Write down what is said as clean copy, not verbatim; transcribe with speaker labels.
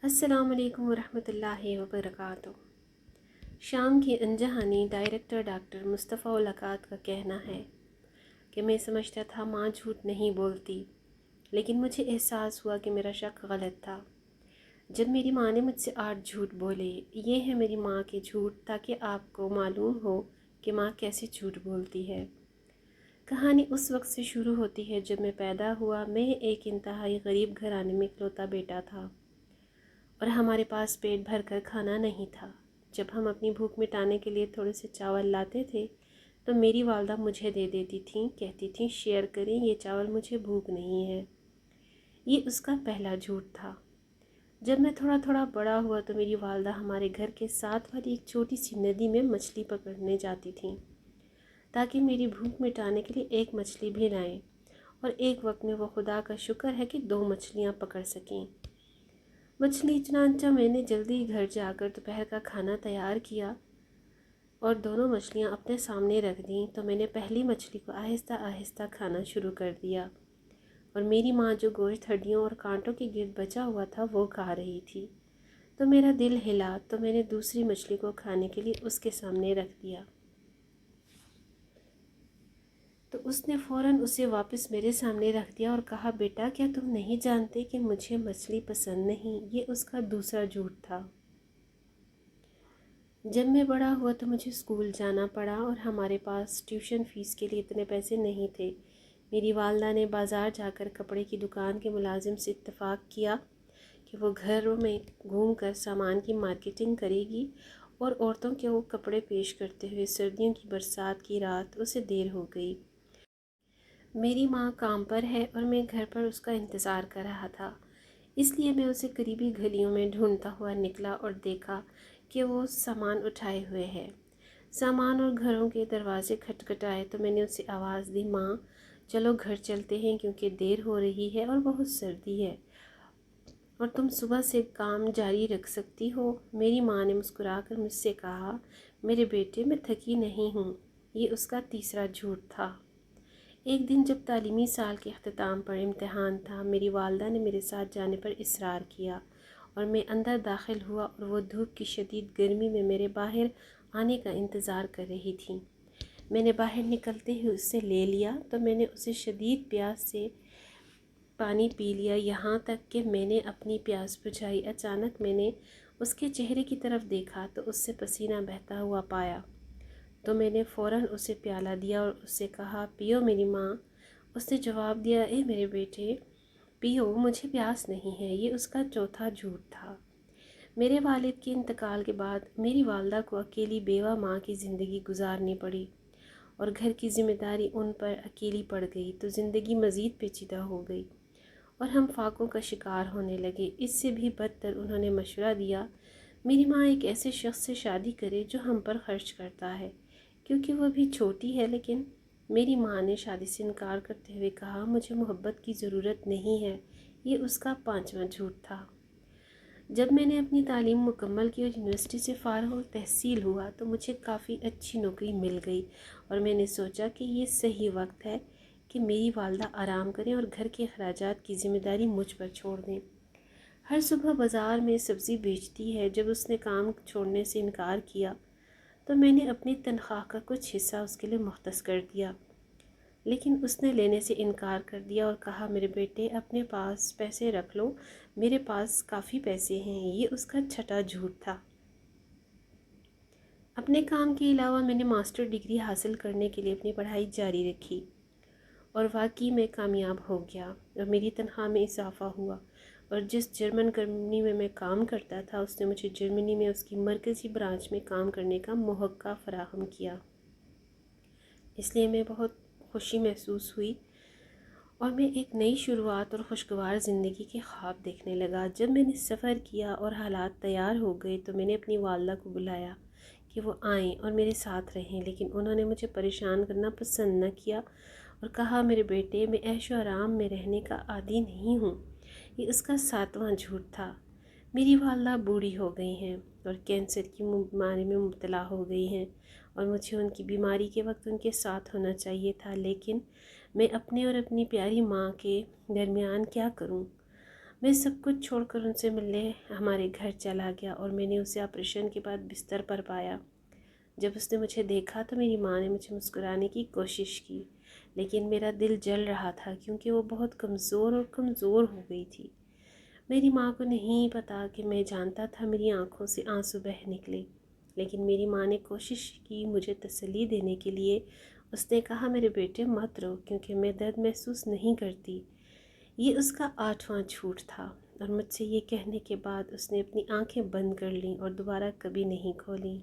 Speaker 1: अस्सलाम वालेकुम वरहमतुल्लाहि वबरकातुहू। शाम की अनजहानी डायरेक्टर डॉक्टर मुस्तफ़ा उल-अकाद का कहना है कि मैं समझता था माँ झूठ नहीं बोलती, लेकिन मुझे एहसास हुआ कि मेरा शक गलत था। जब मेरी माँ ने मुझसे 8 झूठ बोले, ये है मेरी माँ के झूठ, ताकि आपको मालूम हो कि माँ कैसे झूठ बोलती है। कहानी उस वक्त से शुरू होती है जब मैं पैदा हुआ। मैं एक इंतहाई गरीब घराने में इकलौता बेटा था और हमारे पास पेट भर कर खाना नहीं था। जब हम अपनी भूख मिटाने के लिए थोड़े से चावल लाते थे तो मेरी वालदा मुझे दे देती थी, कहती थी शेयर करें ये चावल, मुझे भूख नहीं है। ये उसका पहला झूठ था। जब मैं थोड़ा थोड़ा बड़ा हुआ तो मेरी वालदा हमारे घर के साथ वाली एक छोटी सी नदी में मछली पकड़ने जाती थी ताकि मेरी भूख मिटाने के लिए एक मछली भी लाएं, और एक वक्त में वो खुदा का शुक्र है कि 2 मछलियाँ पकड़ सकें। मछली चनांचा मैंने जल्दी घर जाकर दोपहर का खाना तैयार किया और दोनों मछलियाँ अपने सामने रख दी। तो मैंने पहली मछली को आहिस्ता आहिस्ता खाना शुरू कर दिया और मेरी माँ जो गोश्त हड्डियों और कांटों के गिर्द बचा हुआ था वो खा रही थी। तो मेरा दिल हिला, तो मैंने दूसरी मछली को खाने के लिए उसके सामने रख दिया। तो उसने फ़ौरन उसे वापस मेरे सामने रख दिया और कहा, बेटा क्या तुम नहीं जानते कि मुझे मछली पसंद नहीं? ये उसका दूसरा झूठ था। जब मैं बड़ा हुआ तो मुझे स्कूल जाना पड़ा और हमारे पास ट्यूशन फ़ीस के लिए इतने पैसे नहीं थे। मेरी वालदा ने बाज़ार जाकर कपड़े की दुकान के मुलाजिम से इत्तेफाक किया कि वो घरों में घूमकर सामान की मार्केटिंग करेगी और औरतों के वो कपड़े पेश करते हुए सर्दियों की बरसात की रात उसे देर हो गई। मेरी माँ काम पर है और मैं घर पर उसका इंतज़ार कर रहा था, इसलिए मैं उसे करीबी गलियों में ढूंढता हुआ निकला और देखा कि वो सामान उठाए हुए है। सामान और घरों के दरवाज़े खटखटाए तो मैंने उसे आवाज़ दी, माँ चलो घर चलते हैं क्योंकि देर हो रही है और बहुत सर्दी है और तुम सुबह से काम जारी रख सकती हो। मेरी माँ ने मुस्कुराकर मुझसे कहा, मेरे बेटे मैं थकी नहीं हूँ। ये उसका तीसरा झूठ था। एक दिन जब तालीमी साल के अख्ताम पर इम्तहान था, मेरी वालदा ने मेरे साथ जाने पर इसरार किया और मैं अंदर दाखिल हुआ और वो धूप की शदीद गर्मी में मेरे बाहर आने का इंतज़ार कर रही थी। मैंने बाहर निकलते ही उससे ले लिया तो मैंने उसे शदीद प्यास से पानी पी लिया, यहाँ तक कि मैंने अपनी प्यास बुझाई। अचानक मैंने उसके चेहरे की तरफ देखा तो उससे पसीना बहता हुआ पाया। तो मैंने फ़ौरन उसे प्याला दिया और उससे कहा, पियो मेरी माँ। उसने जवाब दिया, ए मेरे बेटे पियो, मुझे प्यास नहीं है। ये उसका चौथा झूठ था। मेरे वालिद के इंतकाल के बाद मेरी वालदा को अकेली बेवा माँ की ज़िंदगी गुजारनी पड़ी और घर की ज़िम्मेदारी उन पर अकेली पड़ गई, तो ज़िंदगी मज़ीद पेचीदा हो गई और हम फाकों का शिकार होने लगे। इससे भी बदतर उन्होंने मशवरा दिया, मेरी माँ एक ऐसे शख्स से शादी करे जो हम पर खर्च करता है, क्योंकि वह भी छोटी है। लेकिन मेरी माँ ने शादी से इनकार करते हुए कहा, मुझे मोहब्बत की ज़रूरत नहीं है। ये उसका पांचवा झूठ था। जब मैंने अपनी तालीम मुकम्मल की और यूनिवर्सिटी से फ़ारिग तहसील हुआ तो मुझे काफ़ी अच्छी नौकरी मिल गई और मैंने सोचा कि ये सही वक्त है कि मेरी वालदा आराम करें और घर के अखराजात की ज़िम्मेदारी मुझ पर छोड़ दें। हर सुबह बाज़ार में सब्ज़ी बेचती है। जब उसने काम छोड़ने से इनकार किया तो मैंने अपनी तनख्वाह का कुछ हिस्सा उसके लिए मुख्तस कर दिया, लेकिन उसने लेने से इनकार कर दिया और कहा, मेरे बेटे अपने पास पैसे रख लो, मेरे पास काफ़ी पैसे हैं। ये उसका छठा झूठ था। अपने काम के अलावा मैंने मास्टर डिग्री हासिल करने के लिए अपनी पढ़ाई जारी रखी और वाकई में कामयाब हो गया और मेरी तनख्वाह में इजाफ़ा हुआ। और जिस जर्मन कंपनी में मैं काम करता था उसने मुझे जर्मनी में उसकी मरकज़ी ब्रांच में काम करने का मौका फ़राहम किया, इसलिए मैं बहुत खुशी महसूस हुई और मैं एक नई शुरुआत और खुशगवार ज़िंदगी के ख्वाब देखने लगा। जब मैंने सफ़र किया और हालात तैयार हो गए तो मैंने अपनी वालदा को बुलाया कि वो आएँ और मेरे साथ रहें, लेकिन उन्होंने मुझे परेशान करना पसंद न किया और कहा, मेरे बेटे मैं ऐशो आराम में रहने का आदी नहीं हूँ। ये उसका सातवां झूठ था। मेरी वालदा बूढ़ी हो गई हैं और कैंसर की बीमारी में मुब्तला हो गई हैं और मुझे उनकी बीमारी के वक्त उनके साथ होना चाहिए था, लेकिन मैं अपने और अपनी प्यारी माँ के दरमियान क्या करूँ? میں سب کچھ چھوڑ کر ان سے ملنے ہمارے گھر چلا گیا اور میں نے اسے آپریشن کے بعد بستر پر پایا۔ جب اس نے مجھے دیکھا تو میری ماں نے مجھے مسکرانے کی کوشش کی، لیکن میرا دل جل رہا تھا کیونکہ وہ بہت کمزور ہو گئی تھی۔ میری ماں کو نہیں پتا کہ میں جانتا تھا میری آنکھوں سے آنسو بہہ نکلے، لیکن میری ماں نے کوشش کی مجھے تسلی دینے کے لیے۔ اس نے کہا میرے بیٹے مت رو کیونکہ میں درد محسوس نہیں کرتی۔ یہ اس کا 8واں جھوٹ تھا، اور مجھ سے یہ کہنے کے بعد اس نے اپنی آنکھیں بند کر لیں اور دوبارہ کبھی نہیں کھولیں۔